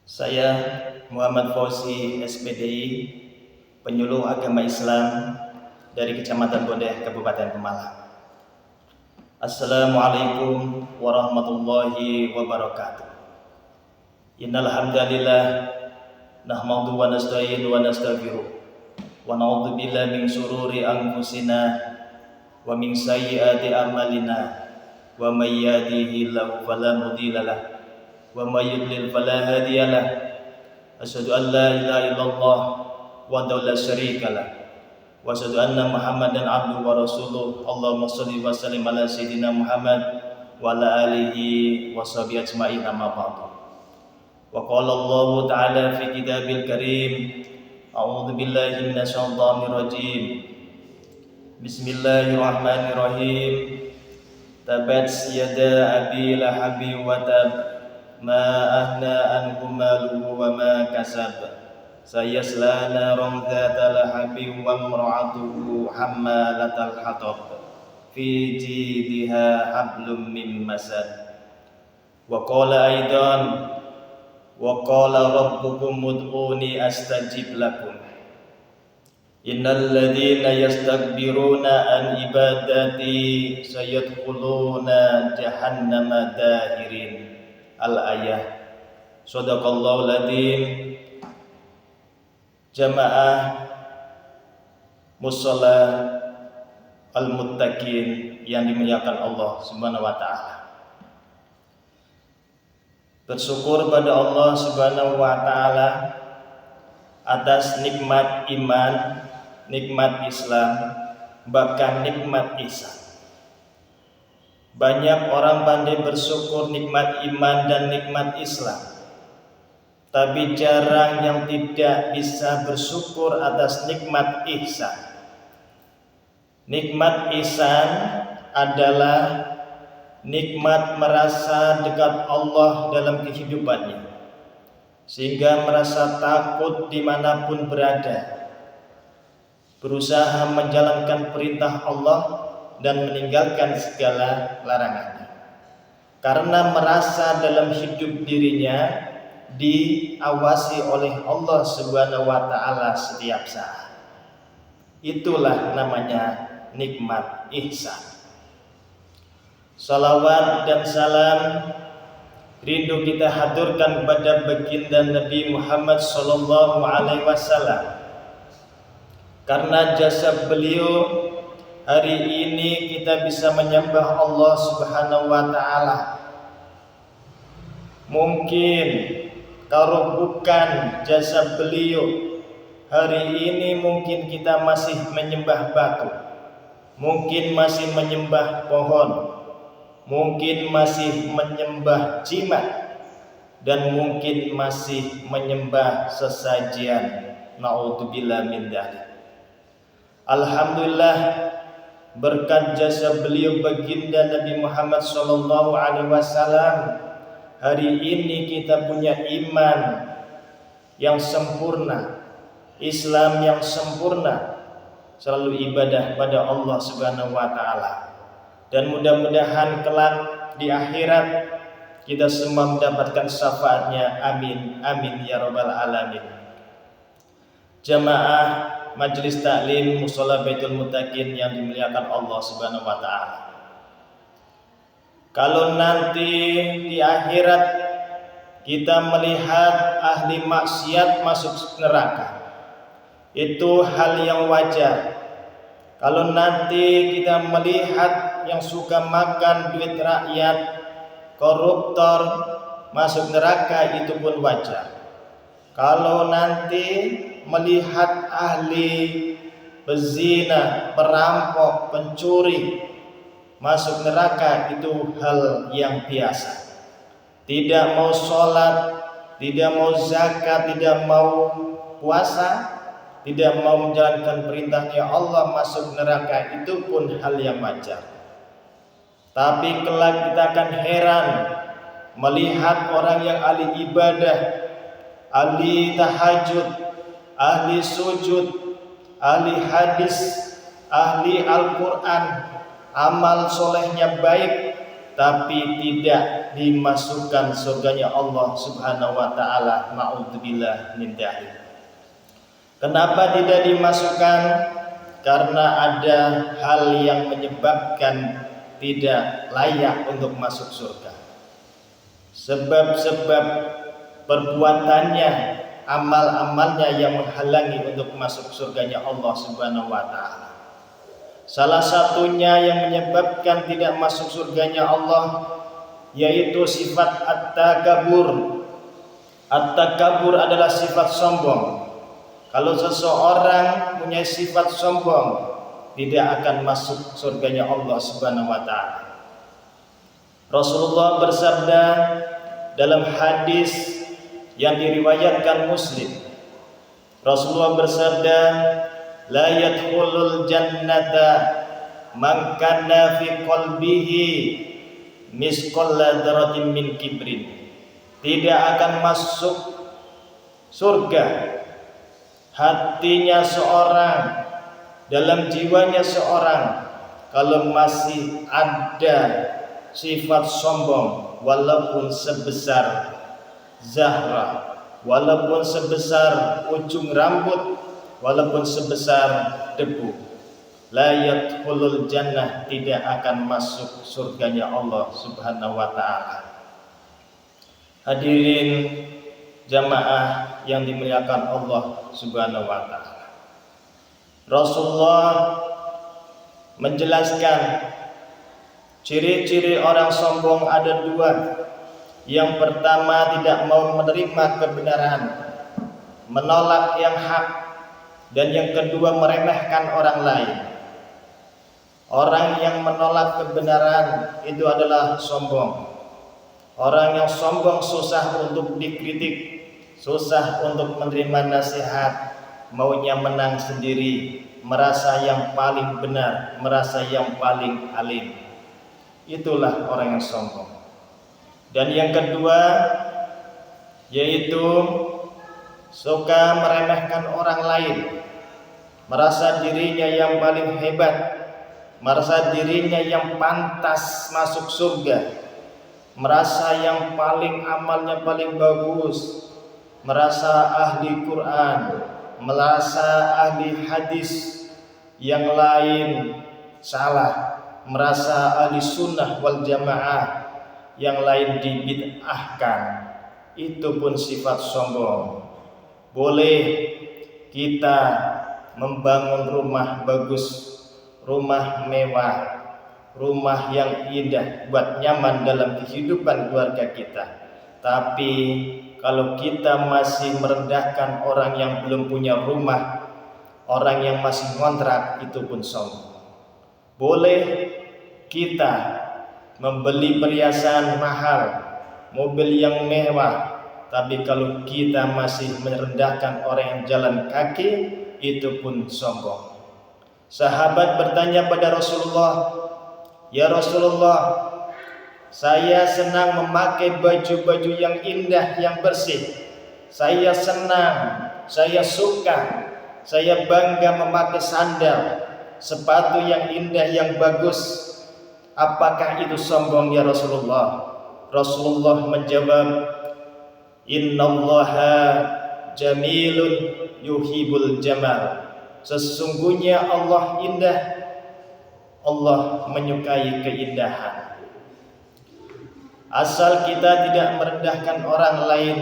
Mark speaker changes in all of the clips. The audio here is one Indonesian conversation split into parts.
Speaker 1: Saya Muhammad Fauzi SPDI, penyuluh agama Islam dari Kecamatan Bodeh, Kabupaten Pemalang. Assalamualaikum warahmatullahi wabarakatuh. Innal hamdalillah nahmadu wa nasta'inu wa nastaghfiruh wa na'udzu billahi min shururi anfusina wa min sayyiati a'malina wa may yahdihillahu fala mudilla lahu wa may yudlil fala hadiya lahu. Asyhadu an la ilaha illallah wahdahu la syarika lah wa asyhadu anna Muhammadan abduhu wa rasuluh. Allahumma shalli wa sallim ala sayyidina Muhammad wa ala alihi wa sahbihi ajma'in, amma ba'du. Wa qala Allah ta'ala fi kitabil karim, a'udzu billahi minasyaitonir rajim. Bismillahirrahmanirrahim. Tabat yada abi lahabi wa tab, ma ahna anhu maluhu wa ma kasab, sayasla naran dzata lahabin wa imra'atuhu hammalatal hatab, fi jidha hablum min masad. Wa qala aidan, wa qala rabbukum ud'uni astajib lakum, innal ladzina yastakbiruna an ibadati sayadkhuluna jahannama dahirin. Al-ayah. Shadaqallahul adzim. Jamaah musalla al-muttaqin yang dimuliakan Allah Subhanahu wa taala. Bersyukur pada Allah Subhanahu wa taala atas nikmat iman, nikmat Islam, bahkan nikmat ihsan. Banyak orang pandai bersyukur nikmat iman dan nikmat Islam, tapi jarang yang tidak bisa bersyukur atas nikmat ihsan. Nikmat ihsan adalah nikmat merasa dekat Allah dalam kehidupannya, sehingga merasa takut dimanapun berada, berusaha menjalankan perintah Allah dan meninggalkan segala larangannya, karena merasa dalam hidup dirinya diawasi oleh Allah Subhanahu wa taala setiap saat. Itulah namanya nikmat ihsan. Salawat dan salam rindu kita haturkan kepada baginda Nabi Muhammad sallallahu alaihi wasallam, karena jasa beliau hari ini kita bisa menyembah Allah Subhanahu wa taala. Mungkin kalau bukan jasa beliau, hari ini mungkin kita masih menyembah batu, mungkin masih menyembah pohon, mungkin masih menyembah jimat, dan mungkin masih menyembah sesajian. Na'udzubillah min dzalik. Alhamdulillah, berkat jasa beliau baginda Nabi Muhammad sallallahu alaihi wasallam, hari ini kita punya iman yang sempurna, Islam yang sempurna, selalu ibadah pada Allah Subhanahu wa taala. Dan mudah-mudahan kelak di akhirat kita semua mendapatkan syafaatnya. Amin amin ya rabbal alamin. Jamaah Majelis Taklim Mushola Baitul Muttaqin yang dimuliakan Allah Subhanahu wa taala. Kalau nanti di akhirat kita melihat ahli maksiat masuk neraka, itu hal yang wajar. Kalau nanti kita melihat yang suka makan duit rakyat, koruptor, masuk neraka, itu pun wajar. Kalau nanti melihat ahli pezina, perampok, pencuri masuk neraka, itu hal yang biasa. Tidak mau sholat, tidak mau zakat, tidak mau puasa, tidak mau menjalankan perintahnya Allah, masuk neraka, itu pun hal yang wajar. Tapi kelak kita akan heran melihat orang yang ahli ibadah, ahli tahajud, ahli sujud, ahli hadis, ahli Al-Quran, amal solehnya baik, tapi tidak dimasukkan surganya Allah Subhanahu wa taala. Na'udzubillah min dzalik. Kenapa tidak dimasukkan? Karena ada hal yang menyebabkan tidak layak untuk masuk surga. Sebab-sebab perbuatannya, amal-amalnya yang menghalangi untuk masuk surganya Allah Subhanahu wa taala. Salah satunya yang menyebabkan tidak masuk surganya Allah yaitu sifat at-takabur. At-takabur adalah sifat sombong. Kalau seseorang punya sifat sombong, tidak akan masuk surganya Allah Subhanahu wa taala. Rasulullah bersabda dalam hadis yang diriwayatkan Muslim. Rasulullah bersabda, "La yadkhulul jannata man kana fi qalbihi misqala dzarratin min kibrin." Tidak akan masuk surga hatinya seorang, dalam jiwanya seorang, kalau masih ada sifat sombong, walaupun sebesar zahra, walaupun sebesar ujung rambut, walaupun sebesar debu. La yadkhulul jannah, tidak akan masuk surganya Allah Subhanahu wa taala. Hadirin jamaah yang dimuliakan Allah Subhanahu wa taala. Rasulullah menjelaskan ciri-ciri orang sombong ada dua. Yang pertama, tidak mau menerima kebenaran, menolak yang hak, dan yang kedua, meremehkan orang lain. Orang yang menolak kebenaran itu adalah sombong. Orang yang sombong susah untuk dikritik, susah untuk menerima nasihat, maunya menang sendiri, merasa yang paling benar, merasa yang paling alim. Itulah orang yang sombong. Dan yang kedua yaitu suka meremehkan orang lain, merasa dirinya yang paling hebat, merasa dirinya yang pantas masuk surga, merasa yang paling amalnya paling bagus, merasa ahli Quran, merasa ahli hadis, yang lain salah, merasa ahli sunnah wal jamaah, yang lain dibid'ahkan. Itu pun sifat sombong. Boleh kita membangun rumah bagus, rumah mewah, rumah yang indah buat nyaman dalam kehidupan keluarga kita. Tapi kalau kita masih merendahkan orang yang belum punya rumah, orang yang masih ngontrak, itu pun sombong. Boleh kita membeli perhiasan mahal, mobil yang mewah, tapi kalau kita masih merendahkan orang yang jalan kaki, itu pun sombong. Sahabat bertanya pada Rasulullah, "Ya Rasulullah, saya senang memakai baju-baju yang indah, yang bersih. Saya senang, saya suka, saya bangga memakai sandal, sepatu yang indah, yang bagus. Apakah itu sombong ya Rasulullah?" Rasulullah menjawab, "Innallaha jamilun yuhibul jamal." Sesungguhnya Allah indah, Allah menyukai keindahan. Asal kita tidak merendahkan orang lain,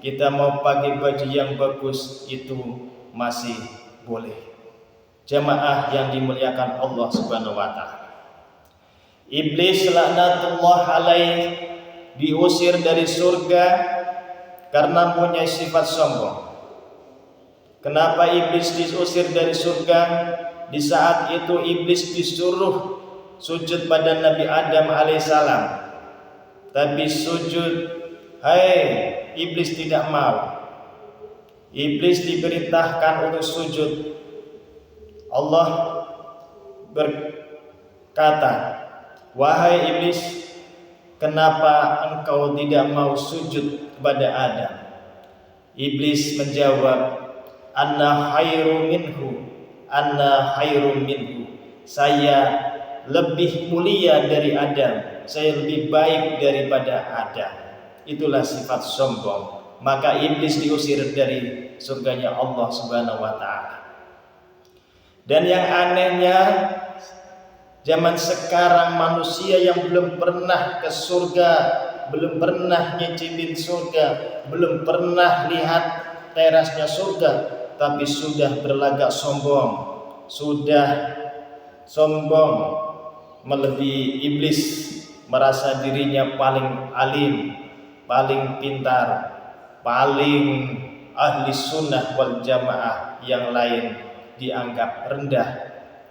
Speaker 1: kita mau pakai baju yang bagus, itu masih boleh. Jamaah yang dimuliakan Allah Subhanahu wa taala. Iblis laknatullah alaih diusir dari surga karena punya sifat sombong. Kenapa iblis diusir dari surga? Di saat itu iblis disuruh sujud pada Nabi Adam alaihissalam, tapi iblis tidak mau. Iblis diperintahkan untuk sujud. Allah berkata, "Wahai iblis, kenapa engkau tidak mau sujud kepada Adam?" Iblis menjawab, "Anna khairum minhu, anna khairum minhu." Saya lebih mulia dari Adam, saya lebih baik daripada Adam. Itulah sifat sombong. Maka iblis diusir dari surganya Allah Subhanahu wa taala. Dan yang anehnya, zaman sekarang manusia yang belum pernah ke surga, belum pernah nyicipin surga, belum pernah lihat terasnya surga, tapi sudah berlagak sombong, sudah sombong melebihi iblis, merasa dirinya paling alim, paling pintar, paling ahli sunnah wal jamaah, yang lain dianggap rendah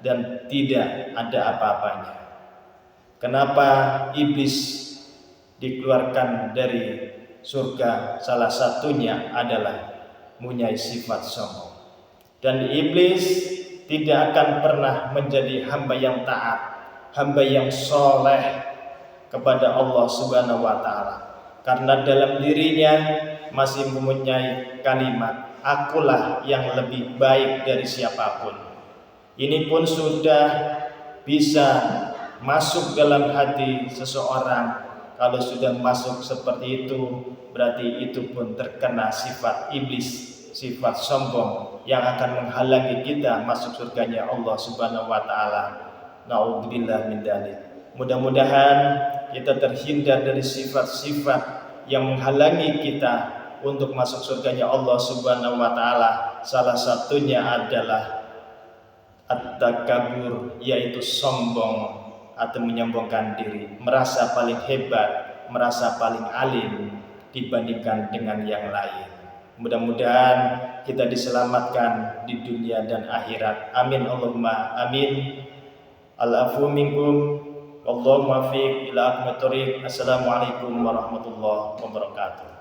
Speaker 1: dan tidak ada apa-apanya. Kenapa iblis dikeluarkan dari surga? Salah satunya adalah mempunyai sifat sombong. Dan iblis tidak akan pernah menjadi hamba yang taat, hamba yang soleh kepada Allah Subhanahu wa taala, karena dalam dirinya masih mempunyai kalimat akulah yang lebih baik dari siapapun. Ini pun sudah bisa masuk dalam hati seseorang. Kalau sudah masuk seperti itu, berarti itu pun terkena sifat iblis, sifat sombong yang akan menghalangi kita masuk surganya Allah Subhanahu wa taala. Na'udzubillah min dzalik. Mudah-mudahan kita terhindar dari sifat-sifat yang menghalangi kita untuk masuk surganya Allah Subhanahu wa taala. Salah satunya adalah at-takabur, yaitu sombong atau menyombongkan diri, merasa paling hebat, merasa paling alim dibandingkan dengan yang lain. Mudah-mudahan kita diselamatkan di dunia dan akhirat. Amin Allahumma amin. Al-afu minkum wallahu muwaffiq ila aqwamit thoriq. Assalamualaikum warahmatullahi wabarakatuh.